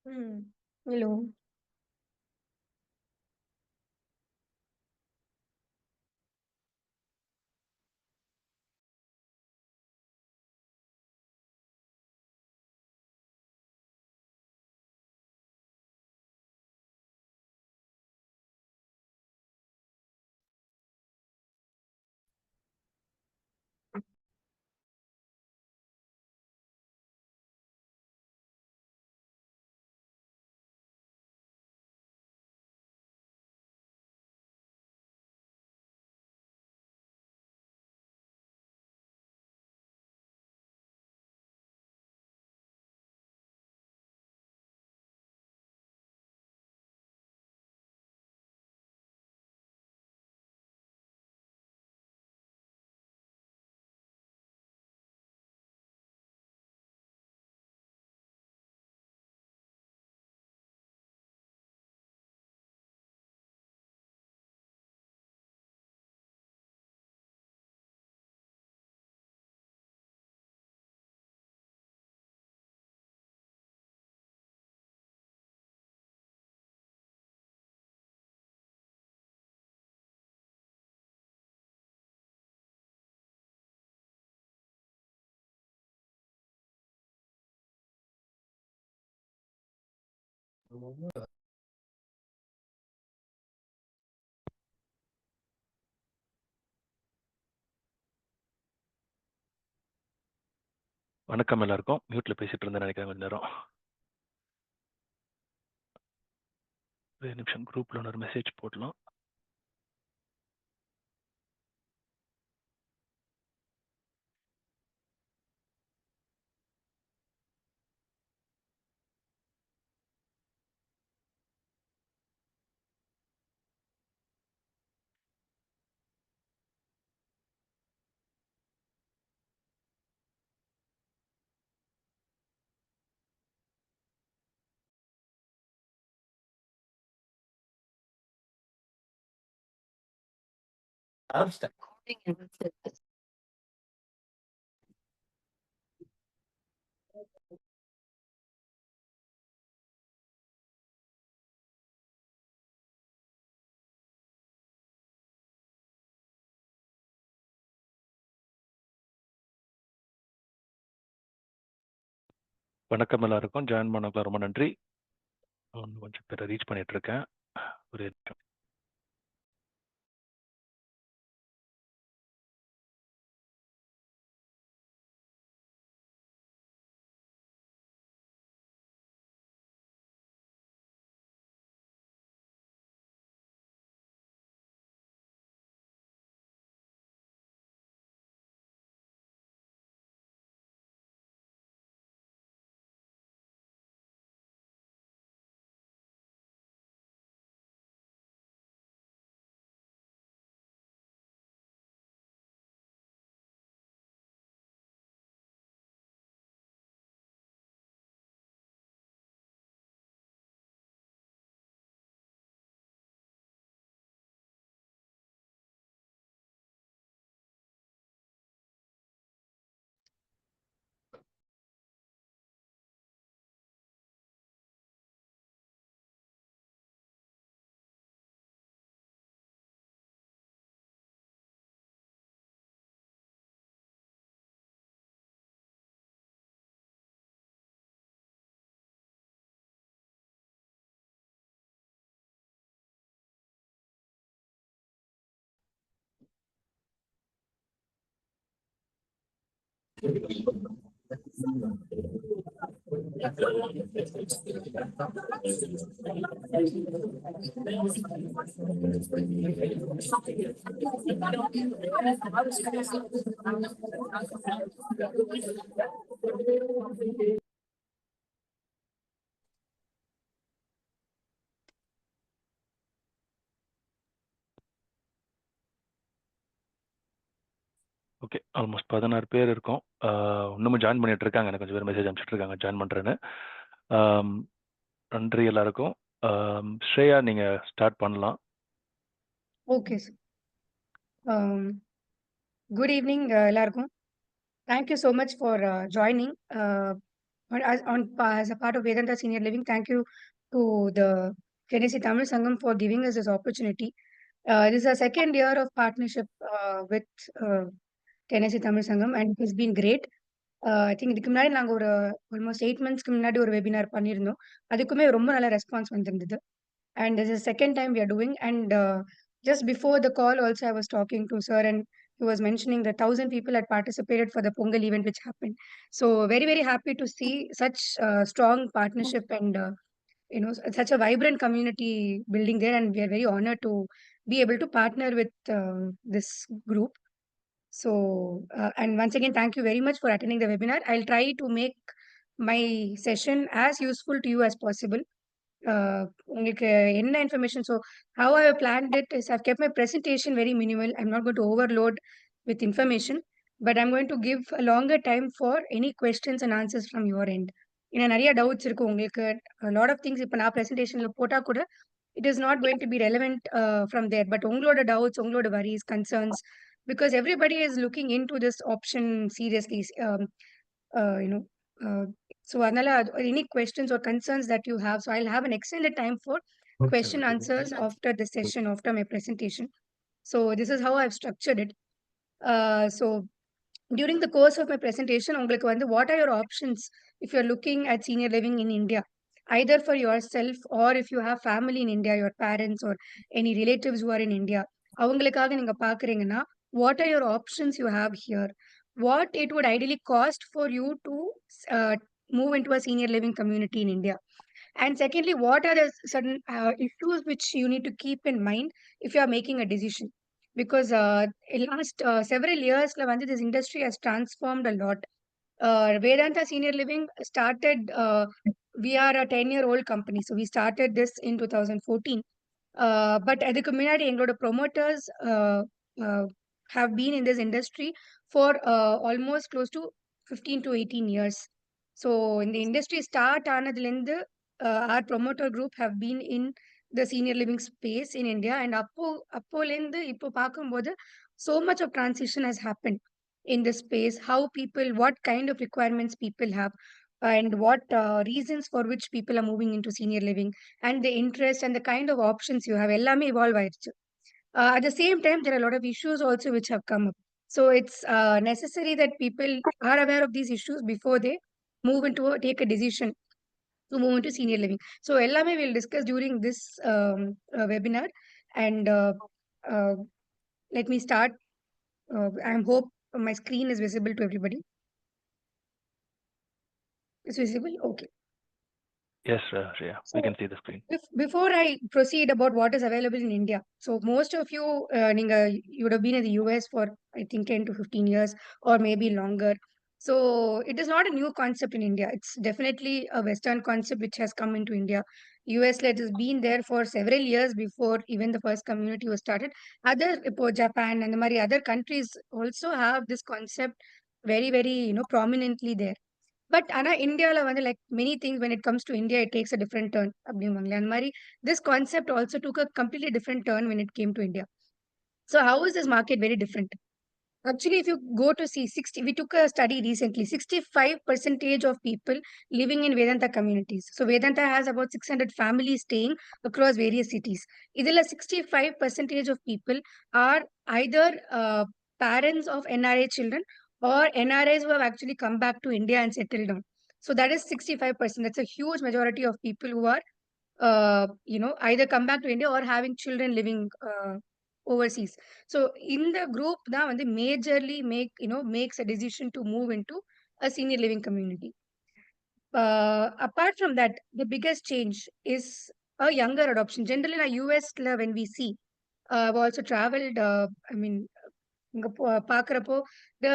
Hello. வணக்கம் எல்லாருக்கும். மியூட்ல பேசிட்டு இருந்தேன் நினைக்கிறேன் கொஞ்ச நேரம். ஒரு நிமிஷம் குரூப்ல ஒரு மெசேஜ் போடலாம். வணக்கம் எல்லாருக்கும். ஜாயின் பண்ணதுக்கு ரொம்ப நன்றி. கொஞ்சம் பேரை ரீச் பண்ணிட்டு இருக்கேன். ஒரு நிமிஷம். ஓகே, ஆல்மோஸ்ட் 16 பேர் இருக்கோம். இன்னமும் ஜாயின் பண்ணிட்டு இருக்காங்க. எனக்கு கொஞ்சம் பேர் மெசேஜ் அனுப்பிச்சிட்டு இருக்காங்க ஜாயின் பண்றேன்னு. நன்றி எல்லாருக்கும். ஸ்ரேயா நீங்க ஸ்டார்ட் பண்ணலாம். Okay sir. குட் ஈவினிங் எல்லாருக்கும். Thank you so much for joining. as a part of Vedanta Senior Living, thank you to the Tennessee Tamil Sangam for giving us this opportunity. This is our second year of partnership with uh, Tennessee Tamil Sangam, and it has been great. I think இதுக்கு முன்னாடி நாங்க ஒரு almost 8 மந்த்ஸ்க்கு முன்னாடி ஒரு webinar பண்ணியிருந்தோம். அதுக்குமே ரொம்ப நல்ல ரெஸ்பான்ஸ் வந்திருந்தது. And this is the second time we are doing. And just before the call, also I was talking to sir, and he was mentioning that 1,000 people had participated for the Pongal event which happened. So very very happy to see such strong partnership and such a vibrant community building there. And we are very honored to be able to partner with this group. So and once again, thank you very much for attending the webinar. I'll try to make my session as useful to you as possible. உங்களுக்கு என்ன information how I have planned it is I've kept my presentation very minimal. I'm not going to overload with information, but I'm going to give a longer time for any questions and answers from your end. ஏன்னா நிறைய doubts இருக்கு உங்களுக்கு. A lot of things இப்போ நான் பிரசன்டேஷன்ல போட்டா கூட it is not going to be relevant from there. But உங்களோட doubts, உங்களோட worries, concerns, because everybody is looking into this option seriously. Uh, you know, uh, so அதனால any questions or concerns that you have, so I'll have an extended time for question answers after the session, after my presentation. So this is how I've structured it. So during the course of my presentation, உங்களுக்கு வந்து what are your options if you're looking at senior living in India, either for yourself or if you have family in India, your parents or any relatives who are in India, அவங்களுக்காக நீங்க பார்க்குறீங்கன்னா, what are your options you have here? What it would ideally cost for you to uh, move into a senior living community in India? And secondly, what are the certain issues which you need to keep in mind if you are making a decision? Because in last several years, this industry has transformed a lot. Vedanta Senior Living started, we are a 10-year-old company. So we started this in 2014. But அதுக்கு முன்னாடி எங்களோட promoters uh, have been in this industry for almost close to 15 to 18 years. So in the industry start ஆனதுலேருந்து our promoter group have been in the senior living space in India. And அப்போலேருந்து இப்போ பார்க்கும்போது so much of transition has happened in this space. How people, what kind of requirements people have, and what reasons for which people are moving into senior living, and the interest and the kind of options you have எல்லாமே evolve ஆயிடுச்சு. At the same time, there are a lot of issues also which have come up. So it's necessary that people are aware of these issues before they take a decision to move into senior living. So எல்லாமே we'll discuss during this webinar. And uh, let me start. I hope my screen is visible to everybody. It's visible? Okay. Yes, Shreya, we So can see the screen. before I proceed about what is available in India, so most of you, you would have been in the US for I think 10 to 15 years or maybe longer. So it is not a new concept in India. It's definitely a Western concept which has come into India. US let has been there for several years before even the first community was started. Other Japan and the many other countries also have this concept very very prominently there. But ஆனா இந்தியால வந்து like many things when it comes to India, it takes a different turn அப்படிம்பாங்களே. அந்த மாரி this concept also took a completely different turn when it came to India. So how is this market very different? Actually, if you go to see 60, we took a study recently, 65% of people living in Vedanta communities. So Vedanta has about 600 families staying across various cities. Idhila 65% of people are either parents of NRA children or NRIs who have actually come back to India and settled down. So that is 65%. That's a huge majority of people who are either come back to India or having children living overseas. So in the group தான் வந்து majorly makes a decision to move into a senior living community. Apart from that, the biggest change is a younger adoption. Generally in US when we see, I've also traveled, I mean, இங்க பார்க்குறப்போ, the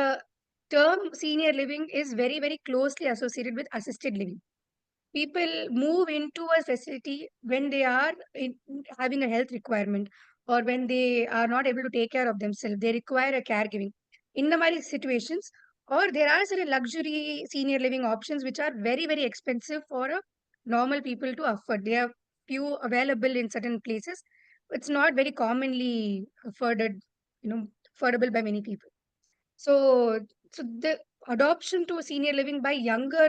term senior living is very very closely associated with assisted living. People move into a facility when they are having a health requirement, or when they are not able to take care of themselves, they require a caregiving in the many situations. Or there are certain luxury senior living options which are very very expensive for a normal people to afford. They are few available in certain places. It's not very commonly afforded, affordable by many people. So the adoption to senior living by younger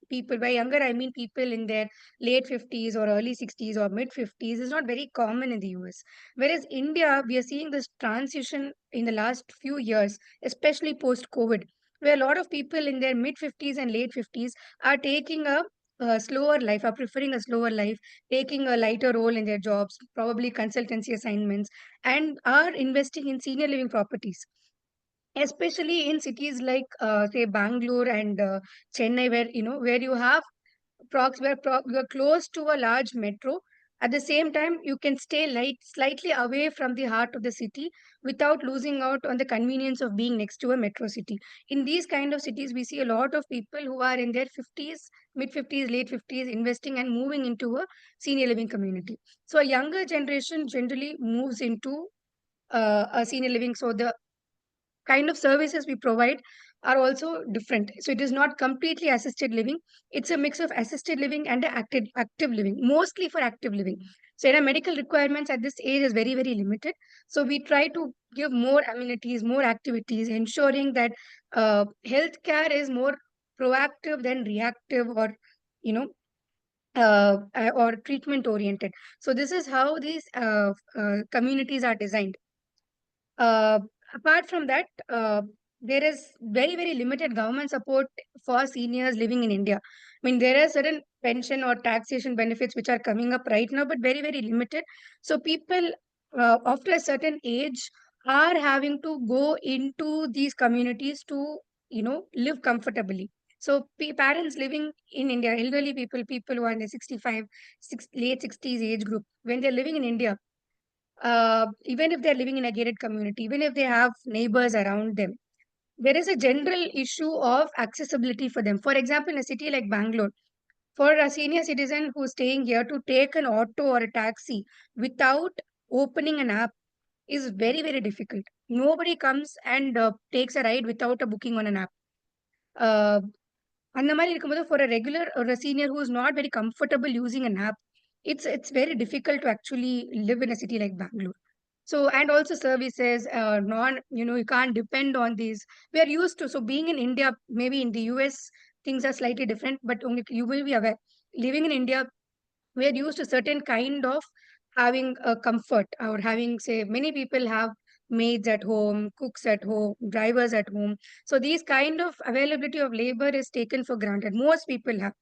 people, by younger, I mean people in their late 50s or early 60s or mid 50s, is not very common in the US. Whereas India, we are seeing this transition in the last few years, especially post COVID, where a lot of people in their mid 50s and late 50s are taking a slower life, are preferring a slower life, taking a lighter role in their jobs, probably consultancy assignments, and are investing in senior living properties, especially in cities like say Bangalore and Chennai, where where you have you are close to a large metro. At the same time, you can stay slightly away from the heart of the city without losing out on the convenience of being next to a metro city. In these kind of cities, we see a lot of people who are in their 50s, mid 50s, late 50s, investing and moving into a senior living community. So a younger generation generally moves into a senior living. So the kind of services we provide are also different. So it is not completely assisted living. It's a mix of assisted living and active living, mostly for active living. So our medical requirements at this age is very, very limited. So we try to give more amenities, more activities, ensuring that healthcare is more proactive than reactive, or you know or treatment oriented. So this is how these communities are designed. uh, Apart from that, there is very, very limited government support for seniors living in India. I mean, there are certain pension or taxation benefits which are coming up right now, but very, very limited. So people after a certain age are having to go into these communities to, live comfortably. So parents living in India, elderly people, people who are in the 65, late 60s age group, when they're living in India, even if they're living in a gated community, even if they have neighbors around them, there is a general issue of accessibility for them. For example, in a city like Bangalore, for a senior citizen who's staying here to take an auto or a taxi without opening an app is very, very difficult. Nobody comes and takes a ride without a booking on an app. Uh, அந்த மாரி இருக்கும்போது, for a regular or a senior who is not very comfortable using an app, it's very difficult to actually live in a city like Bangalore. So, and also services, you can't depend on these. We are used to, so being in India, maybe in the US, things are slightly different, but only you will be aware. Living in India, we are used to certain kind of having a comfort, or having, say, many people have maids at home, cooks at home, drivers at home. So these kind of availability of labor is taken for granted, most people have.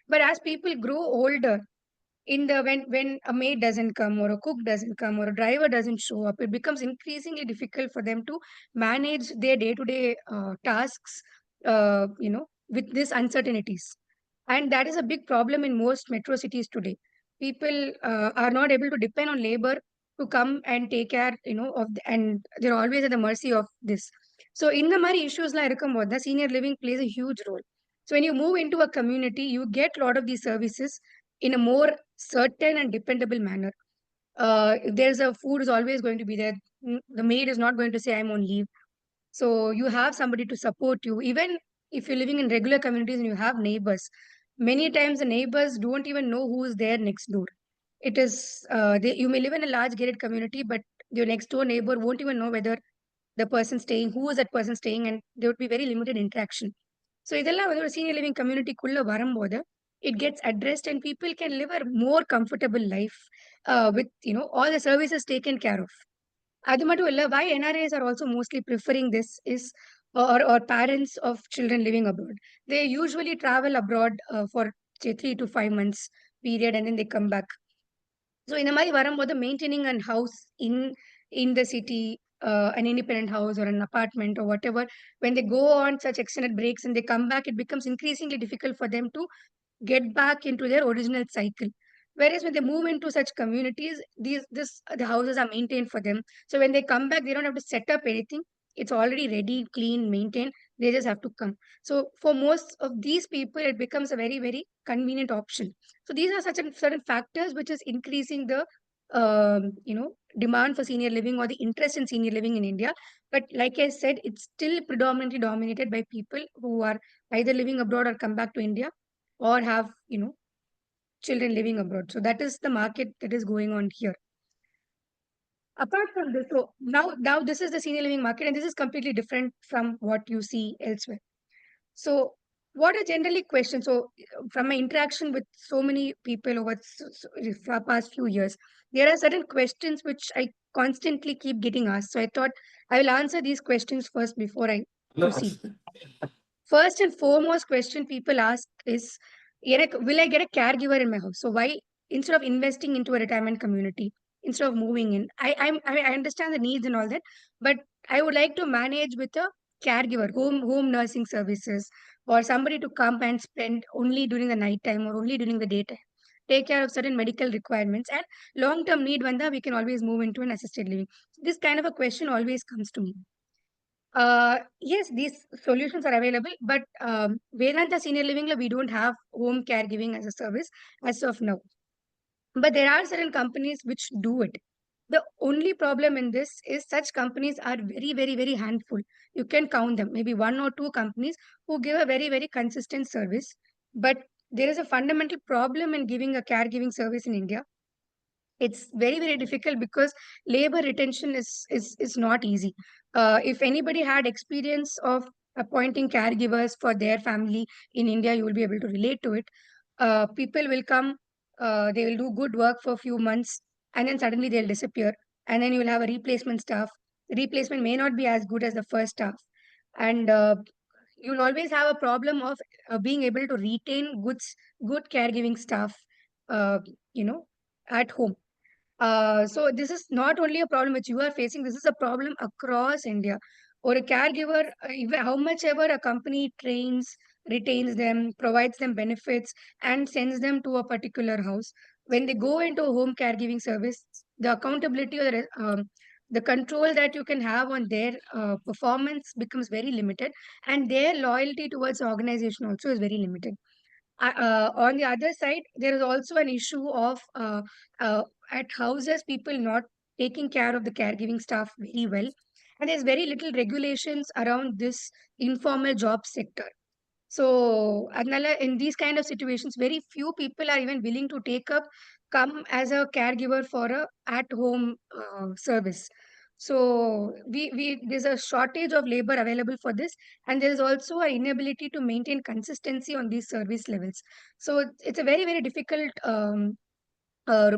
But as people grow older, in the when a maid doesn't come, or a cook doesn't come, or a driver doesn't show up, it becomes increasingly difficult for them to manage their day to day tasks, with these uncertainties. And that is a big problem in most metro cities today. People are not able to depend on labor to come and take care, and they're always at the mercy of this. So in the mari issues la irukumbodhu, the senior living plays a huge role. So when you move into a community, you get a lot of these services in a more certain and dependable manner. If there's a food is always going to be there. The maid is not going to say I'm on leave. So you have somebody to support you. Even if you're living in regular communities and you have neighbors, many times the neighbors don't even know who is there next door. It is you may live in a large gated community, but your next door neighbor won't even know whether the person staying, who is that person staying, and there would be very limited interaction. So இதெல்லாம் வந்து ஒரு senior living community குள்ள வரும்போது, it gets addressed and people can live a more comfortable life with all the services taken care of. அது மட்டும் இல்ல, why NRIs are also mostly preferring this is, or parents of children living abroad. They usually travel abroad for say 3 to 5 months period, and then they come back. So இந்த மாரி வரும்போது, maintaining an house in the city, an independent house or an apartment or whatever, when they go on such extended breaks and they come back, it becomes increasingly difficult for them to get back into their original cycle. Whereas when they move into such communities, the houses are maintained for them. So when they come back, they don't have to set up anything. It's already ready, clean, maintained. They just have to come. So for most of these people, it becomes a very, very convenient option. So these are such certain factors which is increasing the demand for senior living, or the interest in senior living in India. But like I said, it's still predominantly dominated by people who are either living abroad or come back to India, or have children living abroad. So that is the market that is going on here. Apart from this, so now this is the senior living market, and this is completely different from what you see elsewhere. So what are generally questions? So, from my interaction with so many people over for past few years, there are certain questions which I constantly keep getting asked. So, I thought I will answer these questions first before I proceed. First and foremost question people ask is, will I get a caregiver in my house? So why, instead of investing into a retirement community, instead of moving in, I understand the needs and all that, but I would like to manage with a caregiver, home nursing services, or somebody to come and spend only during the night time or only during the daytime, take care of certain medical requirements, and long term need when we can always move into an assisted living. This kind of a question always comes to me. Yes, these solutions are available, but Vedanta Senior Living, we don't have home caregiving as a service as of now. But there are certain companies which do it. The only problem in this is such companies are very, very, very handful. You can count them, maybe one or two companies who give a very, very consistent service. But there is a fundamental problem in giving a caregiving service in India. It's very, very difficult because labor retention is not easy. If anybody had experience of appointing caregivers for their family in India, you will be able to relate to it. People will come, they will do good work for a few months, and then suddenly they'll disappear, and then you will have a replacement staff. The replacement may not be as good as the first staff, and you'll always have a problem of being able to retain good caregiving staff, uh, you know at home. So this is not only a problem which you are facing, this is a problem across India. Or a caregiver, how much ever a company trains, retains them, provides them benefits, and sends them to a particular house. When they go into a home caregiving service, the accountability or the control that you can have on their performance becomes very limited, and their loyalty towards the organization also is very limited. On the other side, there is also an issue of at houses, people not taking care of the caregiving staff very well. And there's very little regulations around this informal job sector. So, Agnala, in these kind of situations, very few people are even willing to come as a caregiver for a at-home service. So, there's a shortage of labor available for this, and there is also an inability to maintain consistency on these service levels. So, it's a very, very difficult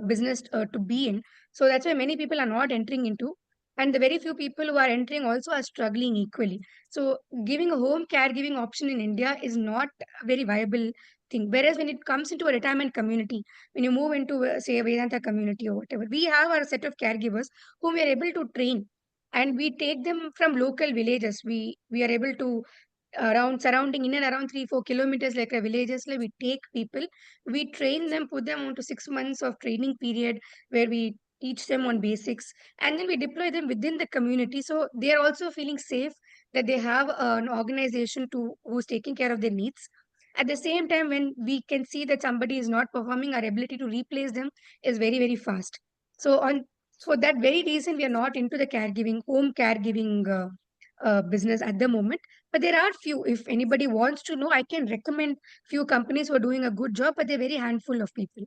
business to be in. So that's why many people are not entering into, and the very few people who are entering also are struggling equally. So giving a home caregiving option in India is not a very viable thing. Whereas when it comes into a retirement community, when you move into say a Vedanta community or whatever, we have our set of caregivers whom we are able to train, and we take them from local villages. We are able to around surrounding in and around 3-4 kilometers like a villages, like we take people, we train them, put them onto 6 months of training period where we teach them on basics, and then we deploy them within the community, so they are also feeling safe that they have an organization to who's taking care of their needs. At the same time, when we can see that somebody is not performing, our ability to replace them is very, very fast. So on, for that very reason, we are not into the caregiving, home caregiving business at the moment. But there are few. If anybody wants to know, I can recommend few companies who are doing a good job, but they're very handful of people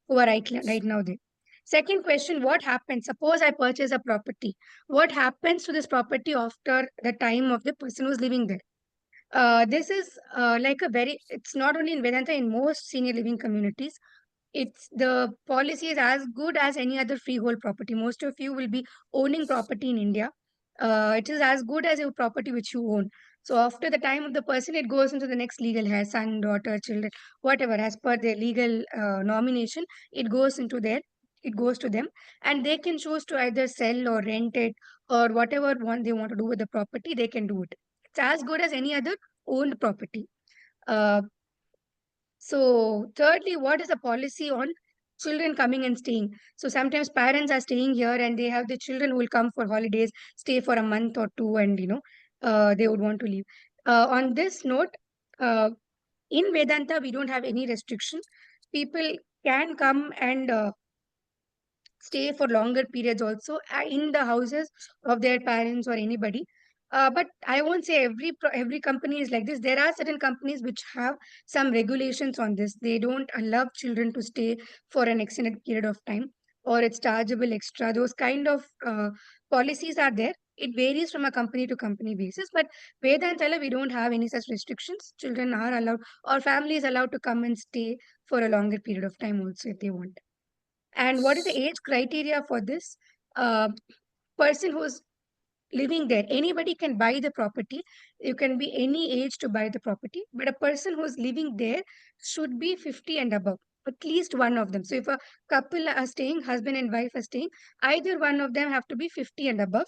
who are right now there. Second question, what happens? Suppose I purchase a property. What happens to this property after the time of the person who's living there? This is like a very, it's not only in Vedanta, in most senior living communities, it's the policy is as good as any other freehold property. Most of you will be owning property in India. It is as good as a property which you own. So after the time of the person, it goes into the next legal heir, son, daughter, children, whatever, as per their legal nomination, it goes into their, it goes to them, and they can choose to either sell or rent it, or whatever one they want to do with the property, they can do it. It's as good as any other owned property. Uh, so, thirdly, what is the policy on children coming and staying? So, sometimes parents are staying here and they have the children who will come for holidays, stay for a month or two, and they would want to leave. On this note, uh, in Vedanta, we don't have any restriction. People can come and stay for longer periods also in the houses of their parents or anybody. But I won't say every company is like this. There are certain companies which have some regulations on this. They don't allow children to stay for an extended period of time, or it's chargeable extra. Those kind of policies are there. It varies from a company to company basis, but Vedantala, we don't have any such restrictions. Children are allowed, or family is allowed to come and stay for a longer period of time also if they want. And what is the age criteria for this? Uh, Person who's living there, anybody can buy the property. You can be any age to buy the property, but a person who's living there should be 50 and above, at least one of them. So if a couple are staying, husband and wife are staying, either one of them have to be 50 and above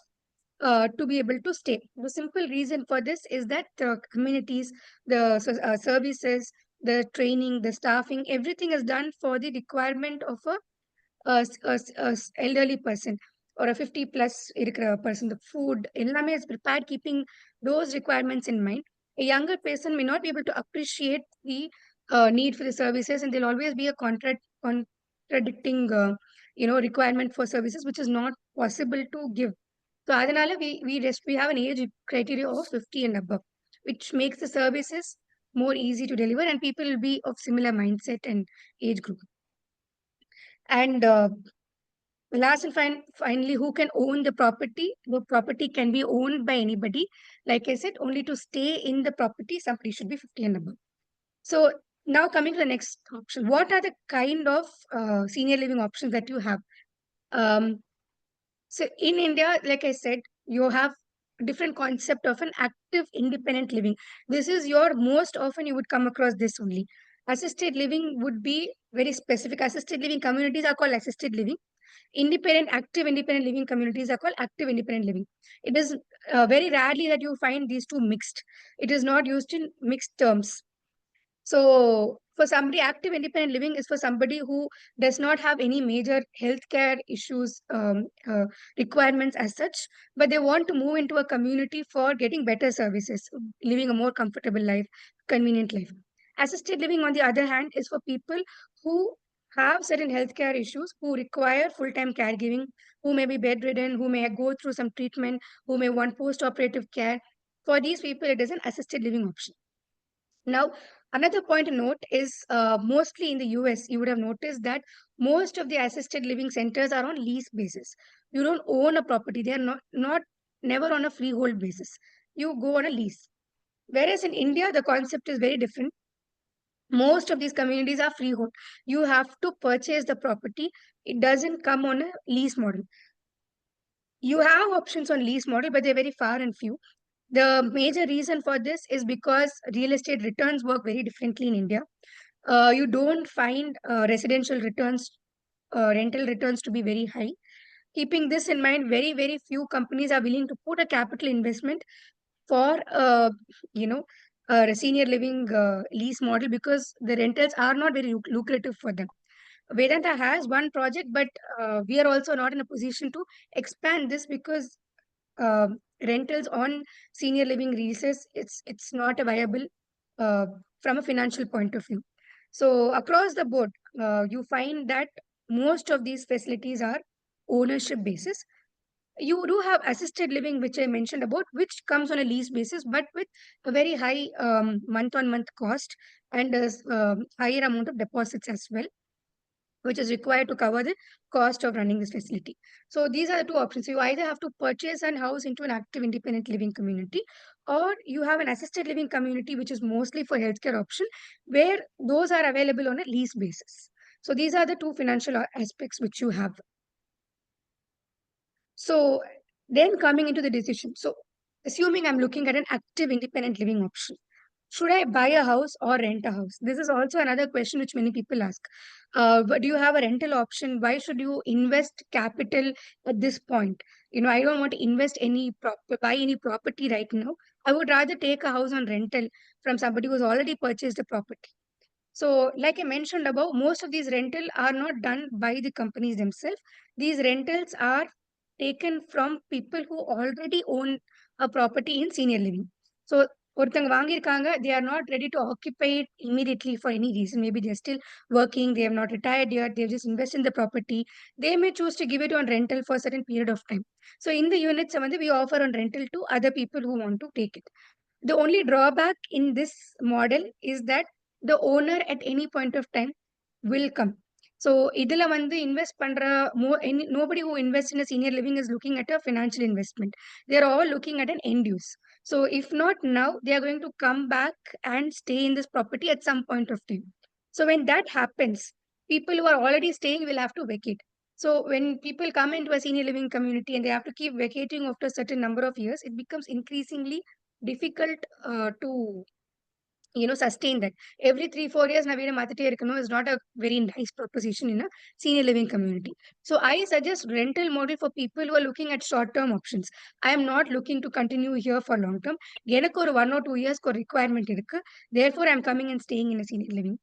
to be able to stay. The simple reason for this is that the communities, the services, the training, the staffing, everything is done for the requirement of a elderly person or a 50 plus இருக்கிற person. The food எல்லாமே is prepared keeping those requirements in mind. A younger person may not be able to appreciate the need for the services, and there'll always be a contradicting requirement for services which is not possible to give. So அதனால we have an age criteria of 50 and above, which makes the services more easy to deliver, and people will be of similar mindset and age group. And last and finally, who can own the property? The property can be owned by anybody. Like I said, only to stay in the property, somebody should be 50 and above. So now coming to the next option, what are the kind of senior living options that you have? Um, so in India, like I said, you have different concept of an active independent living. This is your most often you would come across this only. Assisted living would be very specific. Assisted living communities are called assisted living. Active independent living communities are called active independent living. It is very rarely that you find these two mixed. It is not used in mixed terms. So, for somebody, active independent living is for somebody who does not have any major healthcare issues, requirements as such, but they want to move into a community for getting better services, living a more comfortable life, convenient life. Assisted living, on the other hand, is for people who have certain healthcare issues, who require full time caregiving, who may be bedridden, who may go through some treatment, who may want post operative care. For these people, it is an assisted living option. Now, another point to note is mostly in the US, you would have noticed that most of the assisted living centers are on lease basis. You don't own a property; they are not never on a freehold basis. You go on a lease. Whereas in India, the concept is very different. Most of these communities are freehold. You have to purchase the property. It doesn't come on a lease model. You have options on lease model, but they're very far and few. The major reason for this is because real estate returns work very differently in India. You don't find residential returns, rental returns to be very high. Keeping this in mind, very, very few companies are willing to put a capital investment for, you know, a senior living lease model because the rentals are not very lucrative for them. Vedanta has one project, but we are also not in a position to expand this because rentals on senior living leases, it's not a viable uh, from a financial point of view. So across the board, you find that most of these facilities are ownership basis. You do have assisted living, which I mentioned about, which comes on a lease basis, but with a very high month on month cost and a higher amount of deposits as well, which is required to cover the cost of running this facility. So these are the two options. You either have to purchase an house into an active independent living community, or you have an assisted living community, which is mostly for healthcare option, where those are available on a lease basis. So these are the two financial aspects which you have. So then coming into the decision. So assuming I'm looking at an active independent living option, should I buy a house or rent a house? This is also another question which many people ask. But do you have a rental option? Why should you invest capital at this point? I don't want to invest buy any property right now. I would rather take a house on rental from somebody who's already purchased a property. So, like I mentioned above, most of these rental are not done by the companies themselves. These rentals are taken from people who already own a property in senior living. So, ஒருத்தங்க வாங்கியிருக்காங்க, they are not ready to occupy it immediately for any reason. Maybe they're still working, they have not retired yet, they've just invested in the property. They may choose to give it on rental for a certain period of time. So, in the units, we offer on rental to other people who want to take it. The only drawback in this model is that the owner at any point of time will come. So இதுல வந்து invest பண்ற nobody who invests in a senior living is looking at a financial investment. They are all looking at an end use. So if not now, they are going to come back and stay in this property at some point of time. So when that happens, people who are already staying will have to vacate. So when people come into a senior living community and they have to keep vacating after a certain number of years, it becomes increasingly difficult to sustain that. Every 3 4 years na veeda maathite irukano is not a very nice proposition in a senior living community. So I suggest rental model for people who are looking at short term options. I am not looking to continue here for long term. எனக்கு ஒரு 1 or 2 years க்கு requirement irukku, therefore I am coming and staying in a senior living.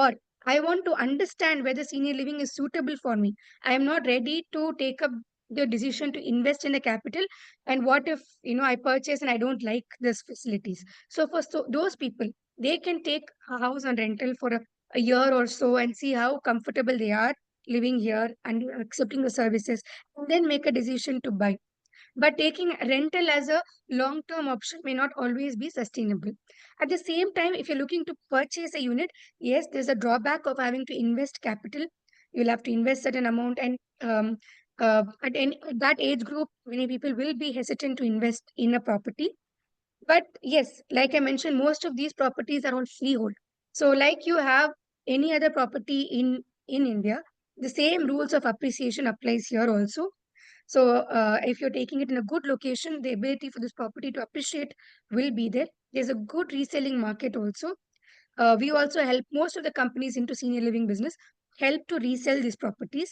Or I want to understand whether senior living is suitable for me. I am not ready to take up the decision to invest in the capital, and what if I purchase and I don't like these facilities. So for those people, they can take a house on rental for a year or so and see how comfortable they are living here and accepting the services, and then make a decision to buy. But taking rental as a long term option may not always be sustainable. At the same time, if you're looking to purchase a unit, yes, there's a drawback of having to invest capital. You'll have to invest certain amount, and at that age group, many people will be hesitant to invest in a property. But yes, like I mentioned, most of these properties are on freehold. So, like you have any other property in India, the same rules of appreciation applies here also. So, if you're taking it in a good location, the ability for this property to appreciate will be there. There's a good reselling market also. We also help most of the companies into senior living business help to resell these properties.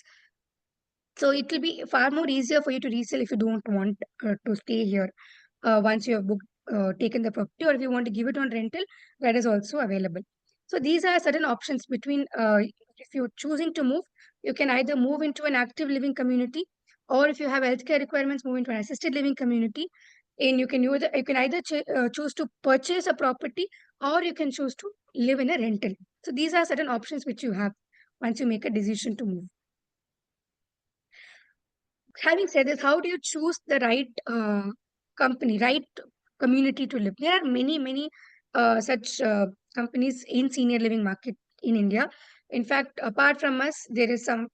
So it will be far more easier for you to resell if you don't want to stay here once you have taken the property, or if you want to give it on rental, that is also available. So these are certain options between if you're choosing to move, you can either move into an active living community, or if you have healthcare requirements, move into an assisted living community. And you can either choose to purchase a property, or you can choose to live in a rental. So these are certain options which you have once you make a decision to move. Having said this, how do you choose the right company, right community to live? There are many such companies in senior living market in India. In fact, apart from us, there is a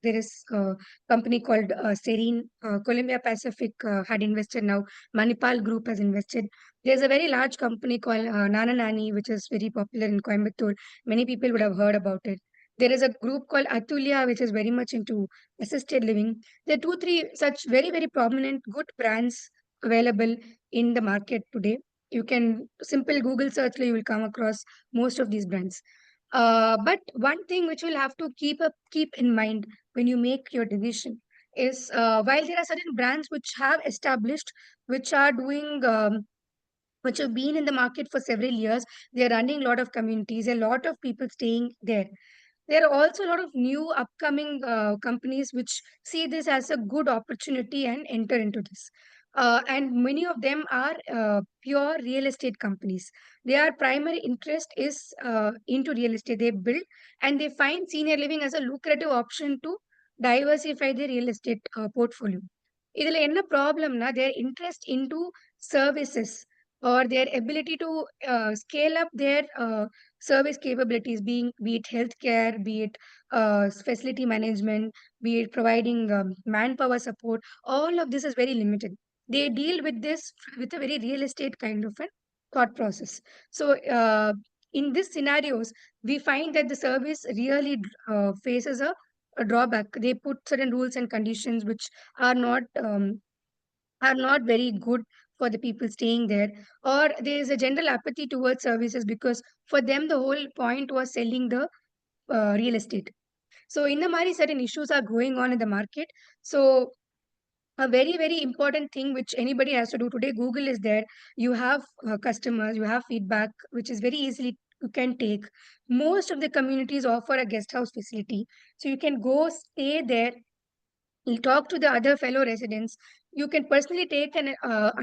company called Serene. Columbia Pacific had invested now. Manipal Group has invested. There's a very large company called Nana Nani, which is very popular in Coimbatore. Many people would have heard about it. There is a group called Atulya, which is very much into assisted living. There are two, three such very prominent good brands available in the market today. You can simple Google search, you will come across most of these brands. But one thing which you'll have to keep in mind when you make your decision is while there are certain brands which have established, which are doing which have been in the market for several years, they are running a lot of communities, a lot of people staying there. There are also a lot of new upcoming companies which see this as a good opportunity and enter into this. And many of them are pure real estate companies. Their primary interest is into real estate. They build and they find senior living as a lucrative option to diversify their real estate portfolio. இதில் என்ன ப்ராப்ளம்னா their interest into services or their ability to scale up their service capabilities, being be it healthcare, be it facility management, be it providing manpower support. All of this is very limited. They deal with this with a very real estate kind of a thought process. So in these scenarios, we find that the service really faces a drawback. They put certain rules and conditions which are not very good for the people staying there, or there is a general apathy towards services because for them the whole point was selling the real estate. So in the mari certain issues are going on in the market. So a very important thing which anybody has to do today, Google is there. You have customers, you have feedback which is very easily you can take. Most of the communities offer a guest house facility, so you can go stay there. You talk to the other fellow residents. You can personally take an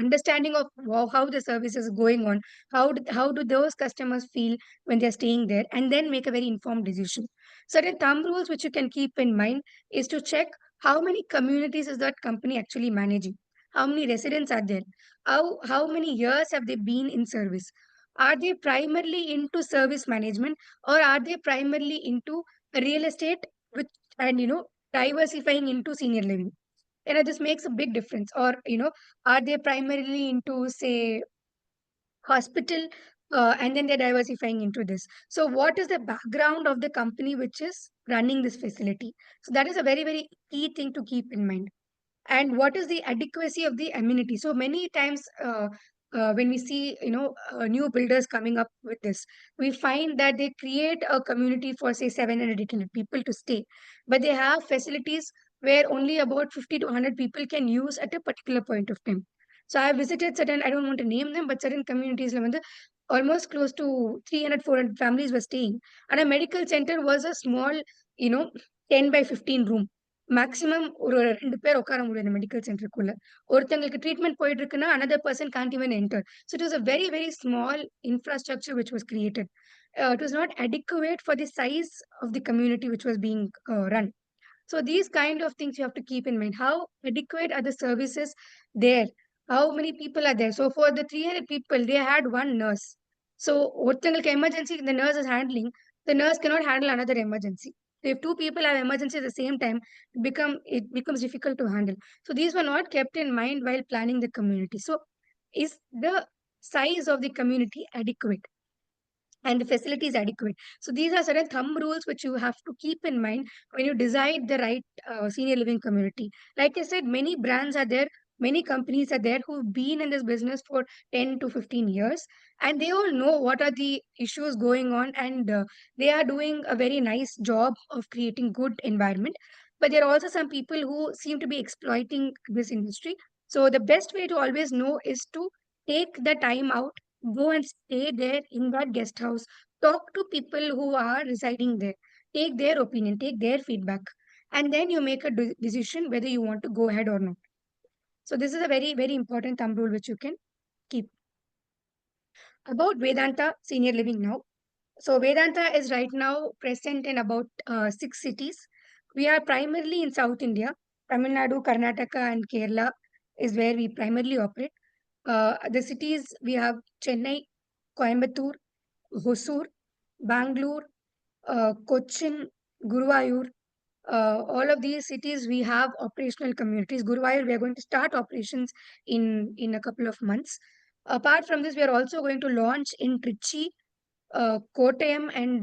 understanding of how the service is going on. How do those customers feel when they're staying there, and then make a very informed decision. Certain thumb rules which you can keep in mind is to check how many communities is that company actually managing. How many residents are there? How many years have they been in service? Are they primarily into service management, or are they primarily into real estate, which and diversifying into senior living. This makes a big difference. Or are they primarily into, say, hospital, and then they're diversifying into this? So what is the background of the company which is running this facility? So that is a very, very key thing to keep in mind. And what is the adequacy of the amenity? So many times, when we see new builders coming up with this, we find that they create a community for, say, 700 800 people to stay, but they have facilities where only about 50 to 100 people can use at a particular point of time. So I have visited certain, I don't want to name them, but certain communities la வந்து almost close to 300 400 families were staying, and a medical center was a small, you know 10 by 15 room. Maximum ஒரு 2 பேர் உட்கார முடியும் அந்த medical சென்டருக்குள்ள. ஒருத்தங்களுக்கு treatment போயிட்டு இருக்குன்னா, another person can't even enter. So it was a very, very small infrastructure which was created. It was not adequate for the size of the community which was being run. So these kind of things you have to keep in mind. How adequate are the services there? How many people are there? So for the 300 people, they had one nurse. So ஒருத்தங்களுக்கு emergency the nurse is handling, the nurse cannot handle another emergency. So if two people have emergency at the same time, it becomes difficult to handle. So these were not kept in mind while planning the community. So is the size of the community adequate? And the facility is adequate. So these are certain thumb rules which you have to keep in mind when you decide the right senior living community. Like I said, many brands are there, many companies are there who've been in this business for 10 to 15 years, and they all know what are the issues going on, and they are doing a very nice job of creating good environment. But there are also some people who seem to be exploiting this industry. So the best way to always know is to take the time out, go and stay there in that guest house, talk to people who are residing there, take their opinion, take their feedback, and then you make a decision whether you want to go ahead or not. So this is a very, very important thumb rule which you can keep. About Vedanta Senior Living now. So Vedanta is right now present in about 6 cities. We are primarily in South India. Tamil Nadu, Karnataka, and Kerala is where we primarily operate. The cities we have: Chennai, Coimbatore, Hosur, Bangalore, Cochin, Guruvayur. All of these cities we have operational communities. Guruvayur, we are going to start operations in a couple of months. Apart from this, we are also going to launch in Trichy, Kottayam, and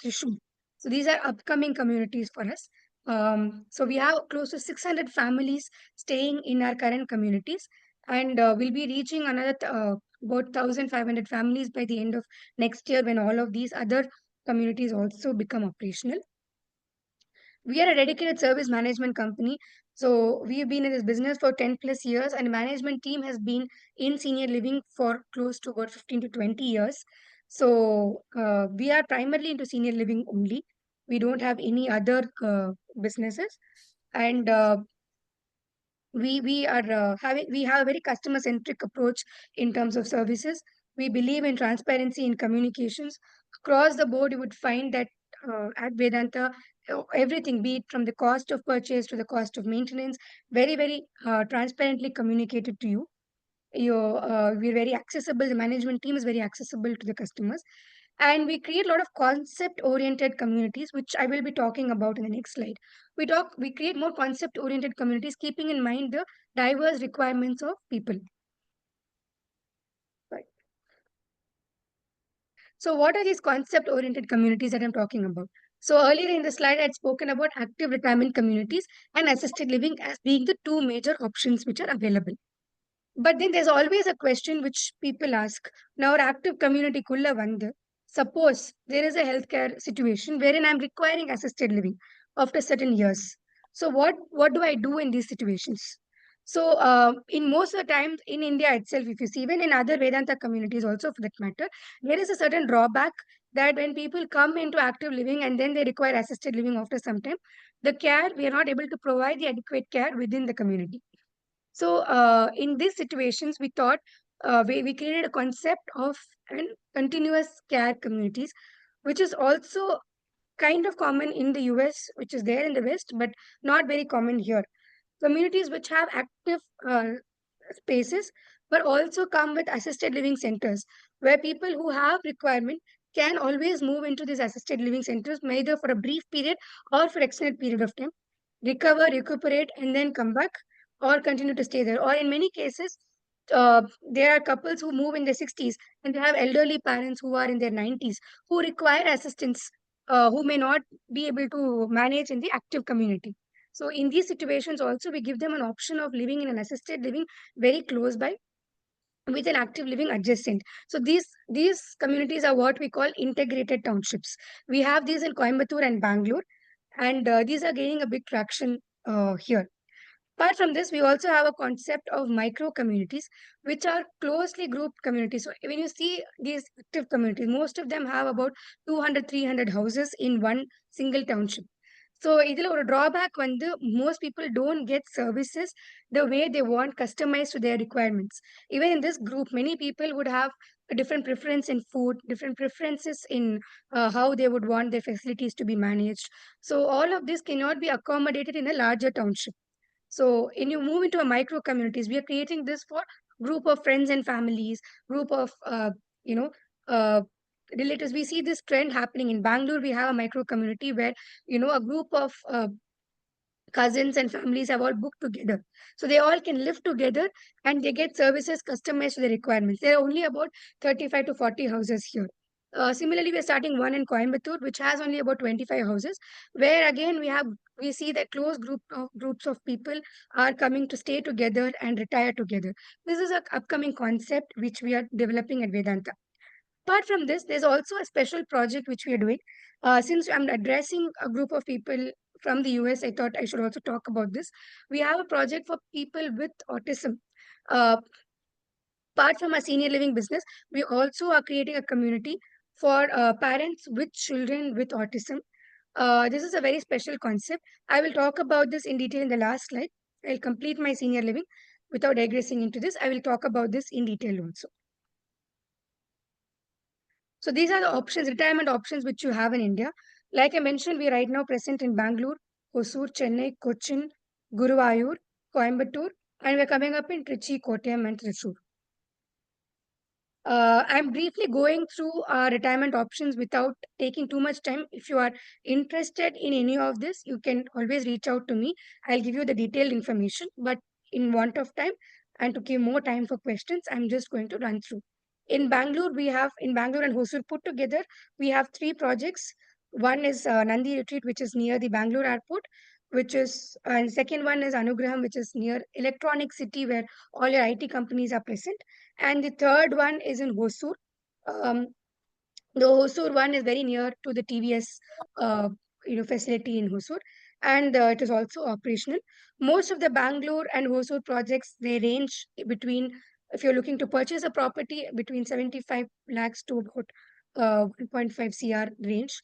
Thrissur. So these are upcoming communities for us. So we have close to 600 families staying in our current communities, and we'll be reaching another about 1,500 families by the end of next year when all of these other communities also become operational. We are a dedicated service management company. So we've been in this business for 10 plus years, and the management team has been in senior living for close to about 15 to 20 years. So we are primarily into senior living only. We don't have any other businesses. And we have a very customer centric approach in terms of services. We believe in transparency in communications across the board. You would find that at Vedanta, everything, be it from the cost of purchase to the cost of maintenance, very, very transparently communicated to you. We're very accessible. The management team is very accessible to the customers, and we create a lot of concept oriented communities, which I will be talking about in the next slide. We create more concept oriented communities, keeping in mind the diverse requirements of people. Right. So what are these concept oriented communities that I'm talking about? So earlier in the slide, I had spoken about active retirement communities and assisted living as being the two major options which are available. But then there's always a question which people ask. Now, our active community kulla vandu, suppose there is a healthcare situation wherein I'm requiring assisted living after certain years. So what do I do in these situations? So in most of the times in India itself, if you see, even in other Vedanta communities also for that matter, there is a certain drawback that when people come into active living and then they require assisted living after some time, the care, we are not able to provide the adequate care within the community. So, in these situations, we thought we created a concept of an continuous care communities, which is also kind of common in the US, which is there in the West, but not very common here. Communities which have active spaces, but also come with assisted living centers where people who have requirement can always move into these assisted living centers, either for a brief period or for extended period of time, recover, recuperate, and then come back or continue to stay there. Or in many cases, there are couples who move in their 60s and they have elderly parents who are in their 90s who require assistance, who may not be able to manage in the active community. So, in these situations, also, we give them an option of living in an assisted living very close by with an active living adjacent. So these communities are what we call integrated townships. We have these in Coimbatore and Bangalore, and these are gaining a big traction here. Apart from this, we also have a concept of micro communities, which are closely grouped communities. So when you see these active communities, most of them have about 200, 300 houses in one single township. So இதில் ஒரு drawback வந்து most people don't get services the way they want customized to their requirements. Even in this group, many people would have a different preference in food, different preferences in how they would want their facilities to be managed. So all of this cannot be accommodated in a larger township. So when you move into a micro communities, we are creating this for group of friends and families, group of you know uh, relatives. We see this trend happening in Bangalore. We have a micro community where a group of cousins and families have all booked together. So they all can live together and they get services customized to their requirements. There are only about 35 to 40 houses here. Similarly, we are starting one in Coimbatore, which has only about 25 houses, where again we see that close groups of people are coming to stay together and retire together. This is an upcoming concept which we are developing at Vedanta. Apart from this, there's also a special project which we are doing. Since I'm addressing a group of people from the US, I thought I should also talk about this. We have a project for people with autism. Uh, Apart from our senior living business, we also are creating a community for parents with children with autism. This is a very special concept. I will talk about this in detail in the last slide. I'll complete my senior living without digressing into this. I will talk about this in detail also. So these are the options, retirement options which you have in India. Like I mentioned, we are right now present in Bangalore, Hosur, Chennai, Cochin, Guruvayur, Coimbatore, and we're coming up in Trichy, Kottayam, and Thrissur. I'm briefly going through our retirement options without taking too much time. If you are interested in any of this, you can always reach out to me. I'll give you the detailed information, but in want of time and to give more time for questions, I'm just going to run through. In Bangalore and Hosur put together, we have three projects. One is Nandi Retreat, which is near the Bangalore airport, and second one is Anugraham, which is near Electronic City, where all your IT companies are present. And the third one is in Hosur. Um, the Hosur one is very near to the TVS facility in Hosur, and it is also operational. Most of the Bangalore and Hosur projects, they range between, if you're looking to purchase a property, between 75 lakhs to about 1.5 CR range.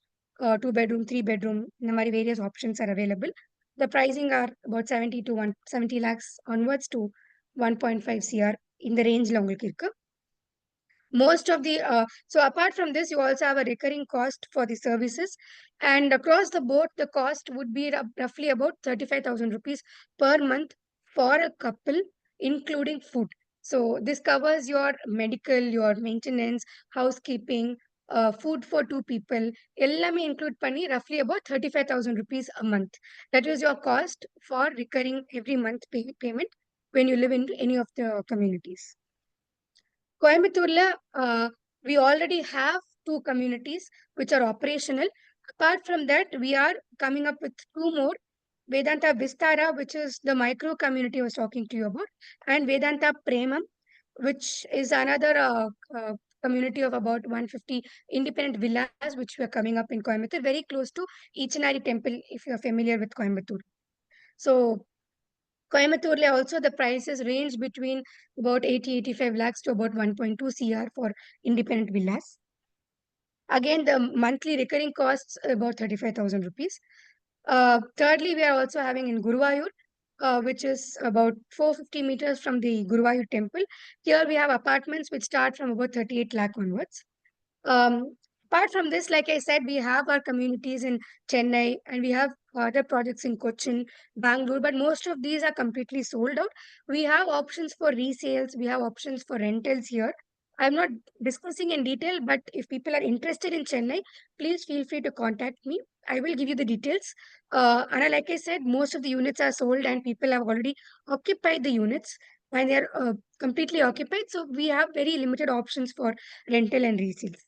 Two bedroom, three bedroom, the various options are available. The pricing are about 70 to 170 lakhs onwards to 1.5 CR in the range long most of the so apart from this, you also have a recurring cost for the services, and across the board the cost would be roughly about 35,000 rupees per month for a couple, including food. So this covers your medical, your maintenance, housekeeping, food for two people, எல்லாமே include பண்ணி roughly about 35,000 rupees a month. That is your cost for recurring every month payment when you live in any of the communities. Coimbatore, we already have two communities which are operational. Apart from that, we are coming up with two more. Vedanta Vistara, which is the micro community I was talking to you about, and Vedanta Premam, which is another community of about 150 independent villas, which we are coming up in Coimbatore, very close to Ichinari Temple, if you are familiar with Coimbatore. So Coimbatore also the prices range between about 80-85 lakhs to about 1.2 CR for independent villas. Again, the monthly recurring costs about 35,000 rupees. Thirdly, we are also having in Guruvayur, which is about 450 meters from the Guruvayur temple. Here we have apartments which start from about 38 lakh onwards. Um, Apart from this, like I said, we have our communities in Chennai and we have other projects in Cochin, Bangalore, but most of these are completely sold out. We have options for resales, we have options for rentals here. I'm not discussing in detail, but if people are interested in Chennai, please feel free to contact me. I will give you the details. And like I said, most of the units are sold and people have already occupied the units and they are completely occupied. So we have very limited options for rental and resales.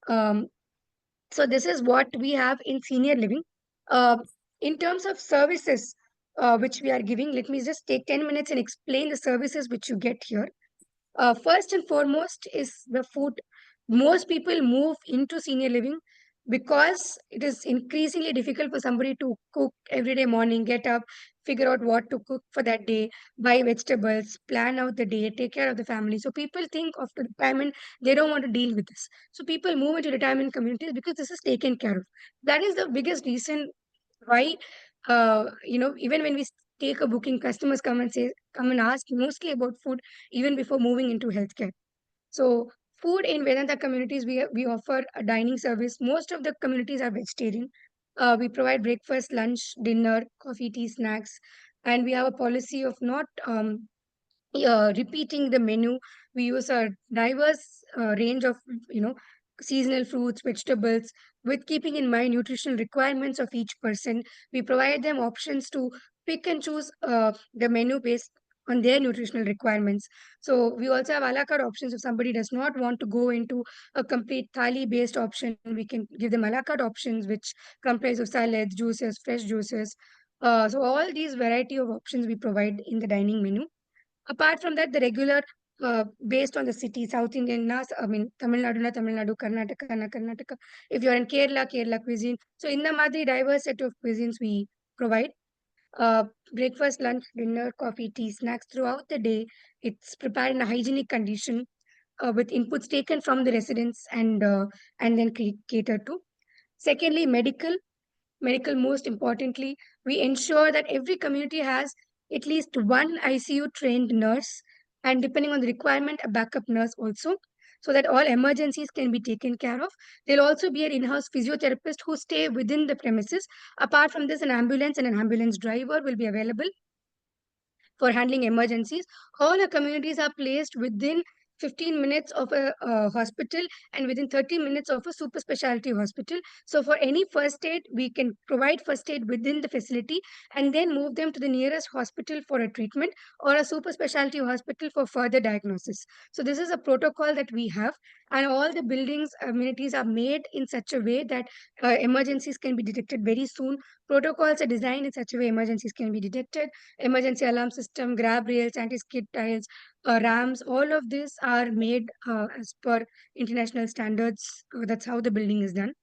Um, so this is what we have in senior living. Uh, in terms of services which we are giving, let me just take 10 minutes and explain the services which you get here. First and foremost is the food. Most people move into senior living because it is increasingly difficult for somebody to cook every day morning, get up, figure out what to cook for that day, buy vegetables, plan out the day, take care of the family. So people think of the retirement, they don't want to deal with this. So people move into retirement communities because this is taken care of. That is the biggest reason why, even when we take a booking, customers come and ask mostly about food even before moving into healthcare. So food in Vedanta communities, we offer a dining service. Most of the communities are vegetarian. We provide breakfast, lunch, dinner, coffee, tea, snacks, and we have a policy of not repeating the menu. We use a diverse range of seasonal fruits, vegetables, with keeping in mind nutritional requirements of each person. We provide them options to pick and choose the menu based on their nutritional requirements. So we also have a la carte options. If somebody does not want to go into a complete thali based option, we can give them a la carte options which comprise of salads, juices, fresh juices. So all these variety of options we provide in the dining menu. Apart from that, the regular based on the city, South Indian, Tamil Nadu, Karnataka. If you're in Kerala, Kerala cuisine. So in the Madri, diverse set of cuisines we provide. Uh, Breakfast, lunch, dinner, coffee, tea, snacks throughout the day. It's prepared in a hygienic condition with inputs taken from the residents and then catered to. Secondly, medical, most importantly, we ensure that every community has at least one ICU trained nurse and depending on the requirement, a backup nurse also, so that all emergencies can be taken care of. There'll also be an in-house physiotherapist who stay within the premises. Apart from this, an ambulance and an ambulance driver will be available for handling emergencies. All our communities are placed within 15 minutes of a hospital and within 30 minutes of a super specialty hospital. So, for any first aid, we can provide first aid within the facility and then move them to the nearest hospital for a treatment or a super specialty hospital for further diagnosis. So, this is a protocol that we have, and all the buildings, amenities are made in such a way that emergencies can be detected very soon. Protocols are designed in such a way emergencies can be detected. Emergency alarm system, grab rails, anti-skid tiles, rams, all of these are made as per international standards. That's how the building is done.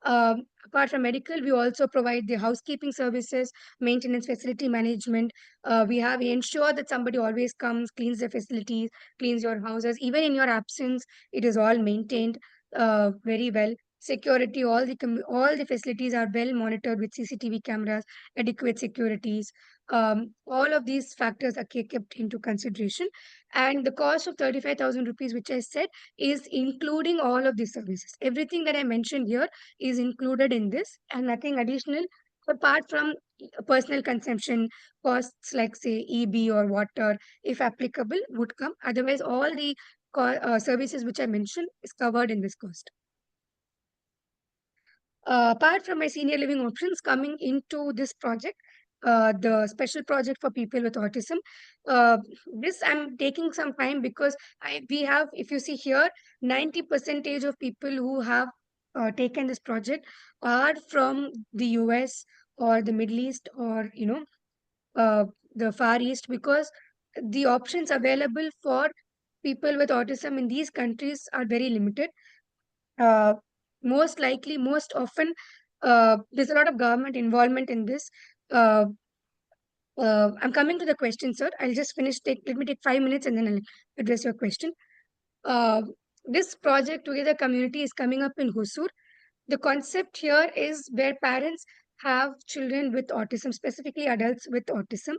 Apart from medical, we also provide the housekeeping services, maintenance, facility management. We ensure that somebody always comes, cleans the facilities, cleans your houses. Even in your absence, it is all maintained very well. Security, all the facilities are well monitored with CCTV cameras, adequate securities. All of these factors are kept into consideration. And the cost of 35,000 rupees, which I said, is including all of these services. Everything that I mentioned here is included in this and nothing additional apart from personal consumption costs like say EB or water, if applicable, would come. Otherwise, all the services which I mentioned is covered in this cost. Apart from my senior living options, coming into this project, the special project for people with autism, uh, this I'm taking some time because we have, if you see here, 90 percentage of people who have taken this project are from the US or the Middle East or uh, the Far East, because the options available for people with autism in these countries are very limited. uh, Most likely, most often, there's a lot of government involvement in this. Uh, I'm coming to the question, sir. I'll just finish. Let me take 5 minutes and then I'll address your question. Uh, this project, Together Community, is coming up in Hosur. The concept here is where parents have children with autism, specifically adults with autism.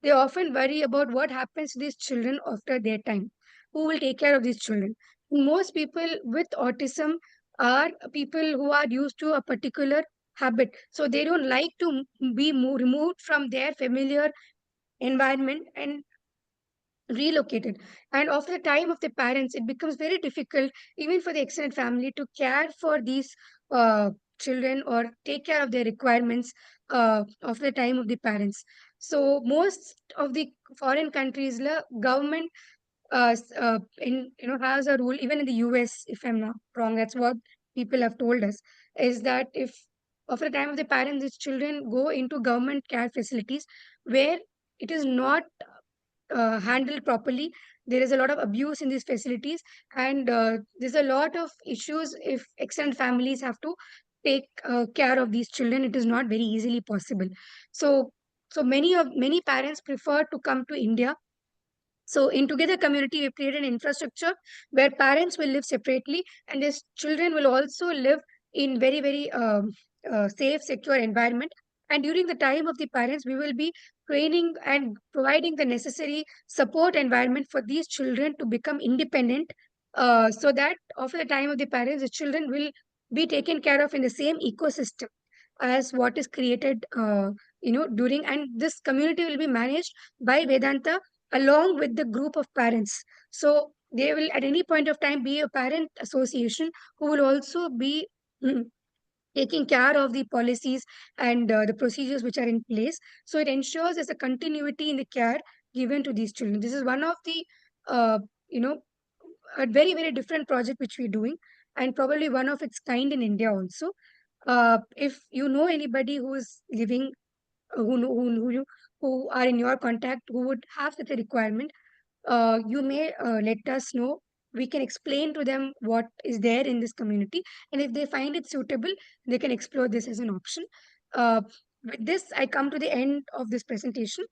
They often worry about what happens to these children after their time. Who will take care of these children? Most people with autism are people who are used to a particular habit. So they don't like to removed from their familiar environment and relocated. And after the time of the parents, it becomes very difficult even for the extended family to care for these children or take care of their requirements of the time of the parents. So most of the foreign countries, la government in has a rule. Even in the US, if I'm not wrong, that's what people have told us, is that if after the time of the parents, these children go into government care facilities where it is not handled properly. There is a lot of abuse in these facilities, and there's a lot of issues if extended families have to take care of these children. It is not very easily possible. So, many parents prefer to come to India. So, in Together Community, we've created an infrastructure where parents will live separately and their children will also live in very, very safe, secure environment. And during the time of the parents, we will be training and providing the necessary support environment for these children to become independent, so that after the time of the parents, the children will be taken care of in the same ecosystem as what is created, during. And this community will be managed by Vedanta along with the group of parents. So there will at any point of time be a parent association who will also be mm, taking care of the policies and the procedures which are in place. So it ensures there's a continuity in the care given to these children. This is one of the uh, you know a very, very different project which we're doing, and probably one of its kind in India also. If you know anybody who is living, who are in your contact, who would have such a requirement, you may let us know. We can explain to them what is there in this community, and if they find it suitable, they can explore this as an option. Uh, with this, I come to the end of this presentation.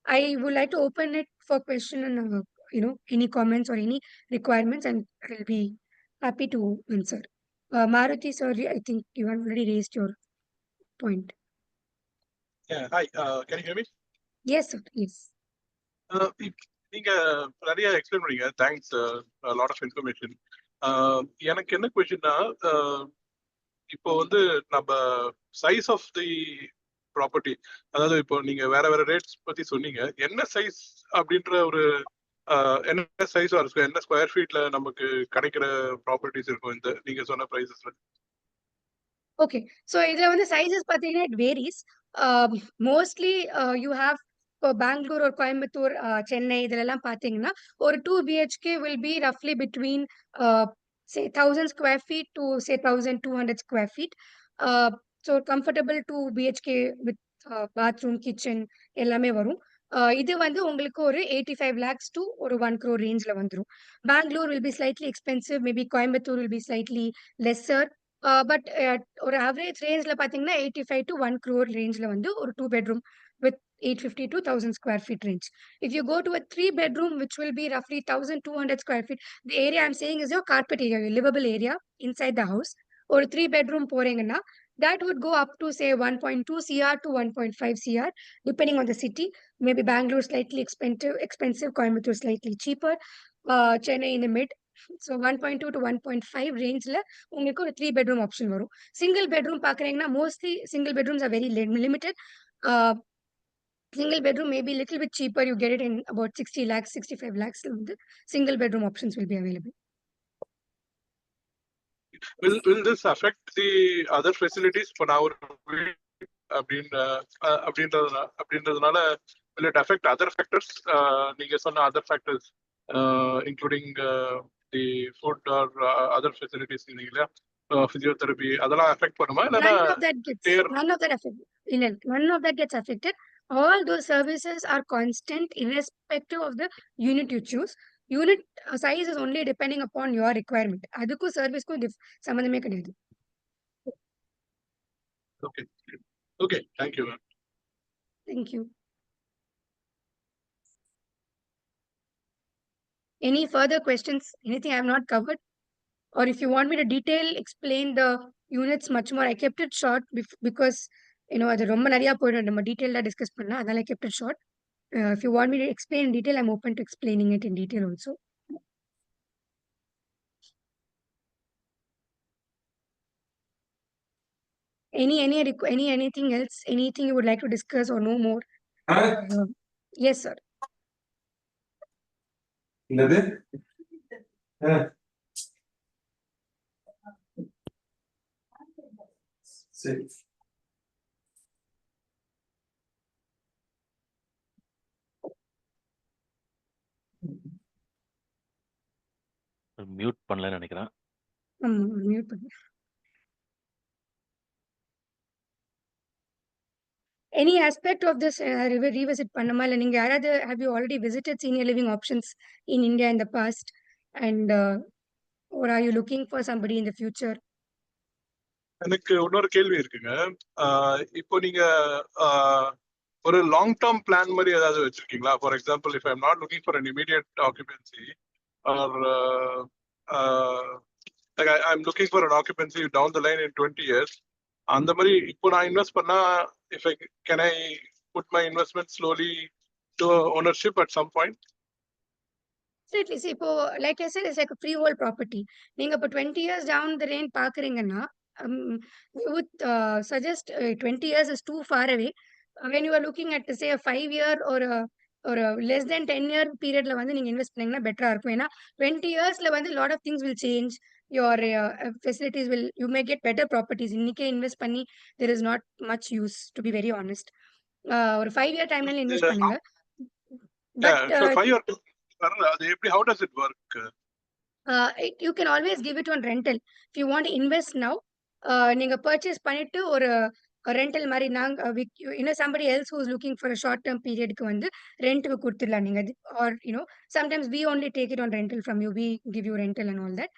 I would like to open it for question and any comments or any requirements, and I'll be happy to answer. Maruti, sorry, I think you have already raised your point. Yeah, hi. Can you hear me? Yes, sir. Yes. நீங்க நிறைய explain பண்ணீங்க. Thanks. Lot of information. எனக்கு என்ன கொஸ்டின்னா, இப்போ வந்து நம்ம size of the property, அதாவது இப்போ நீங்க வேற வேற ரேட்ஸ் பத்தி சொன்னீங்க. என்ன சைஸ் அப்படின்ற ஒரு என்ன சைஸ் இருக்கும், என்ன ஸ்கொயர் ஃபீட்ல நமக்கு கிடைக்கிற ப்ராப்பர்ட்டிஸ் இருக்கும் இந்த நீங்க சொன்ன பிரைசஸ்ல? ஓகே. ஸோ இதுல வந்து சைஸஸ் பார்த்தீங்கன்னா, it varies. Mostly you have இப்போ பெங்களூர் ஒரு கோயம்புத்தூர், சென்னை இதுலலாம் பார்த்தீங்கன்னா, ஒரு 2 பிஹெச்கே வில் பி ரஃப்லி between say 1000 square feet to say 1200 square feet. So comfortable 2 BHK with bathroom, kitchen எல்லாமே வரும். இது வந்து உங்களுக்கு ஒரு 85 லேக்ஸ் டூ ஒரு 1 crore ரேஞ்ச்ல வந்துரும். Bengaluru will be slightly expensive. Maybe Coimbatore will be slightly lesser. But ஒரு ஆவரேஜ் ரேஞ்ச்ல பார்த்தீங்கன்னா, 85 to 1 crore ரேஞ்ச்ல வந்து ஒரு 2 bedroom with 850 to 1000 square feet range. If you go to a 3 bedroom, which will be roughly 1200 square feet, the area I'm saying is your carpet area, your livable area inside the house. ஒரு 3 bedroom போறீங்கன்னா, that would go up to say 1.2 CR to 1.5 CR, depending on the city. Maybe Bangalore slightly expensive, Coimbatore slightly cheaper, Chennai in the mid. So 1.2 to 1.5 ரேஞ்ச்ல உங்களுக்கு ஒரு 3 bedroom option வரும். Single bedroom பார்க்குறீங்கன்னா, mostly single bedrooms are very limited. Single bedroom may be little bit cheaper. You get it in about 60 lakhs, 65 lakhs. Single bedroom options will be available. Will this affect the other facilities for now? அப்படின்றதுனால will it affect other factors? நீங்க சொன்ன other factors, including the food or other facilities இல்லையா, physiotherapy அதெல்லாம் affect பண்ணுமா? இல்லைன்னா None of that gets affected. All those services are constant irrespective of the unit you choose. Unit size is only depending upon your requirement. அதுக்கும் சர்வீஸ்க்கும் சம்மந்தமே கிடையாது. Okay. Okay, thank you. Thank you. Any further questions? Anything I have not covered? Or if you want me to explain the units much more, I kept it short because அது ரொம்ப நிறையா போயிடும். நம்ம டீட்டெயிலாக discuss பண்ணலாம். அதனால I kept it short. If you want me to explain in detail, I'm open to explaining it in detail also. Anything else? Anything you would like to discuss or know more? Yes, sir. என்னது சரி mute பண்ணலன்னு நினைக்கிறேன். Mute பண்ணு. Any aspect of this revisit பண்ணமா இல்ல நீங்க யாராவது have you already visited senior living options in India in the past and or are you looking for somebody in the future? எனக்கு இன்னொரு கேள்வி இருக்குங்க. இப்போ நீங்க ஒரு லாங் டேர்ம் பிளான் மாதிரி ஏதாவது வச்சிருக்கீங்களா? For example, if I am not looking for an immediate occupancy or I am looking for an occupancy down the line in 20 years, அந்த மாதிரி இப்போ நான் இன்வெஸ்ட் பண்ணா if I can I put my investment slowly to ownership at some point? Absolutely. See, இப்போ like I said, it's like a freehold property. நீங்க இப்போ 20 years down the lane பாக்குறீங்கன்னா, we would suggest 20 years is too far away. When you are looking at say a 5-year or a less than 10-year periodல வந்து நீங்க invest பண்ணீங்கன்னா பெட்டரா இருக்கும். ஏன்னா 20 yearsல வந்து lot of things will change. Your facilities will, you may get better properties. இன்னைக்கே invest பண்ணி there is not much use, to be very honest. ஒரு 5-year timeline இன்வெஸ்ட் பண்ணுங்க. Yeah, But so 5 year அது எப்படி, how does it work? you can always give it on rental. If you want to invest now, நீங்க purchase பண்ணிட்டு ஒரு rental மாதிரி நாங்க somebody else who is looking for a short term periodக்கு வந்து ரெண்ட்க்கு கொடுத்துடலாம் நீங்க. Or sometimes we only take it on rental from you. We give you rental and all that.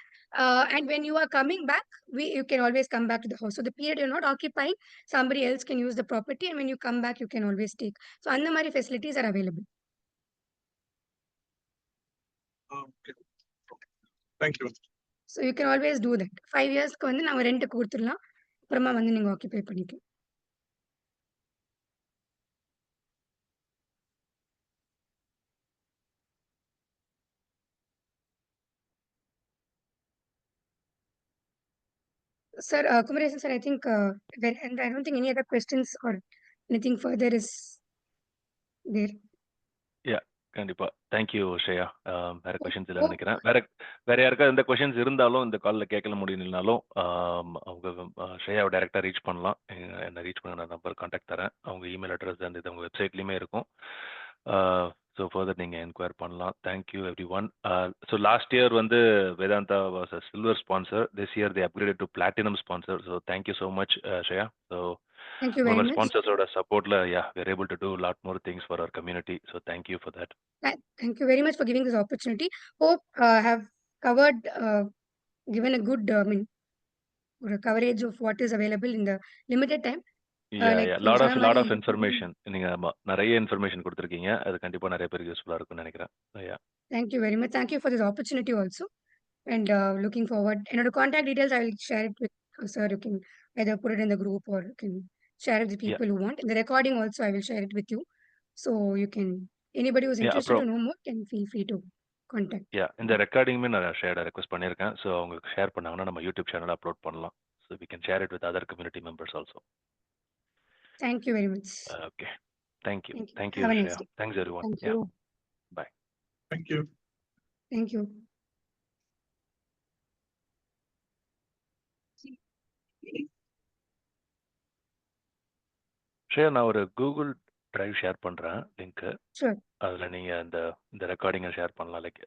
And when you are coming back, you can always come back to the house. So the period you're not occupying, somebody else can use the property, and when you come back, you can always take. So அந்த மாதிரி facilities are available. Okay. Thank you. So you can always do that. 5 yearsக்கு வந்து நாங்க ரெண்ட்க்கு கொடுத்துடலாம். அப்புறமா வந்து நீங்க occupy பண்ணிக்கலாம். Sir, Kumaresan sir, I think, and I don't think any other questions or anything further is there. Yeah, கண்டிப்பா. Thank you Shreya. வேற questions இல்லைன்னு Oh, நினைக்கிறேன். வேற யாருக்கா எந்த கொஸ்டின்ஸ் இருந்தாலும் இந்த காலில் கேட்கல முடியலனாலும் அவங்க ஸ்ரேயாவை டைரெக்டாக ரீச் பண்ணலாம். என்ன ரீச் பண்ண நான் நம்பர் கான்டாக்ட் தரேன். அவங்க இமெயில் அட்ரஸ் அந்த இது அவங்க வெப்சைட்லேயுமே இருக்கும். ஸோ ஃபர்தர் நீங்கள் என்கொயர் பண்ணலாம். Thank you everyone. So last year வந்து Vedanta was a silver sponsor. This year they upgraded to platinum sponsor. So thank you so much Shreya. So thank you very much. ஸ்பான்சர்ஸோட சப்போர்ட்ல we're able to do a lot more things for our community. So thank you for that. Thank you very much for giving this opportunity. Hope have covered, given a good, coverage of what is available in the limited time. Like Lot சொன்ன of மாதிரி information. நீங்க நிறைய information கொடுத்துருக்கீங்க. அது கண்டிப்பா நிறைய பேருக்கு யூஸ்ஃபுல்லா இருக்கும்னு நினைக்கிறேன். Thank you very much. Thank you for this opportunity also. And looking forward. And contact details, I will share it with sir. You can either put it in the group or you can share it with Yeah. people who want. In the recording also, I will share it with you. So you can, anybody who's interested to know more can feel free to contact. இந்த ரெக்கார்டிங்குமே நான் request பண்ணியிருக்கேன். So அவங்களுக்கு share பண்ணாங்கன்னா நம்ம YouTube channel upload பண்ணலாம். So we can share it with other community members also. Thank you very much. Okay. Thank you. Thank you. Thank you, Have a nice Shreya. day. Thanks, everyone. Thank Yeah. you. Bye. Thank you. Thank you. Shreya, நான் ஒரு Google drive share பண்றேன் link. Sure. அதில் நீங்கள் இந்த ரெக்கார்டிங்கை share பண்ணலாம். Like